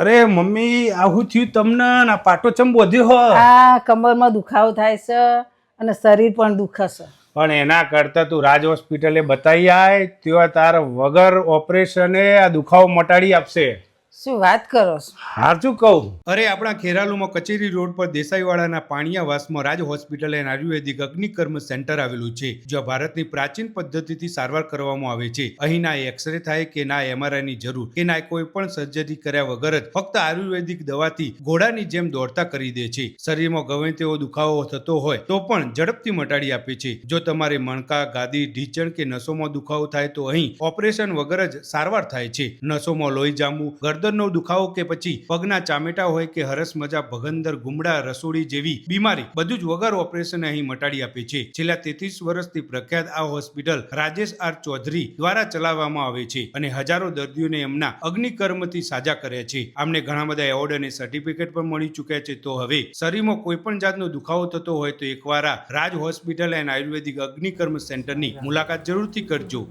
અરે મમ્મી આવું થયું તમને ના પાટો ચમ બોધ્યો હો? આ કમરમાં દુખાવો થાય છે અને શરીર પણ દુખે છે. પણ એના કરતા તું રાજ હોસ્પિટલે બતાવી આય, ત્યાં તાર વગર ઓપરેશને આ દુખાવો મટાડી આપશે. શું વાત કરો છો? સાચું કહું. અરે આપણા ખેરાલુમાં કચેરી રોડ પર દેસાઈવાડાના પાણીયાવાસમાં રાજ hospital and Ayurvedic Agnikarma centre આવેલું છે, જ્યાં ભારતની પ્રાચીન પદ્ધતિથી સારવાર કરવામાં આવે છે. અહીં ના એક્સરે થાય કે ના એમઆરઆઈની જરૂર કે ના કોઈ પણ સર્જરી કર્યા વગર જ ફક્ત આયુર્વેદિક દવાથી ઘોડાની જેમ દોડતા કરી દે છે. શરીરમાં ગમે તેવો દુખાવો થતો હોય તો પણ ઝડપથી મટાડી આપે છે. જો તમારે મણકા, ગાદી, ઢીંચણ કે નસોમાં દુખાવો થાય તો અહીં ઓપરેશન વગર જ સારવાર થાય છે. નસોમાં લોહી જામવું, ગરદનનો દુખાવો કે પછી પગના ચામેટા હોય કે હરસ મજા, ભગંદર, ગુમડા, રસોડી જેવી બીમારી બધું જ વગર ઓપરેશન અહીં મટાડી આપે છે. છેલ્લા 33 વર્ષથી પ્રખ્યાત આ હોસ્પિટલ રાજેશ આર ચૌધરી દ્વારા ચલાવવામાં આવે છે અને હજારો દર્દીઓને એમના અગ્નિકર્મથી સાજા કર્યા છે. આમને ઘણા બધા એવોર્ડ અને સર્ટિફિકેટ પણ મળી ચૂક્યા છે. તો હવે શરીરમાં કોઈ પણ જાતનો દુખાવો થતો હોય તો એકવાર આ રાજ હોસ્પિટલ એન્ડ આયુર્વેદિક અગ્નિકર્મ સેન્ટરની મુલાકાત જરૂરથી કરજો.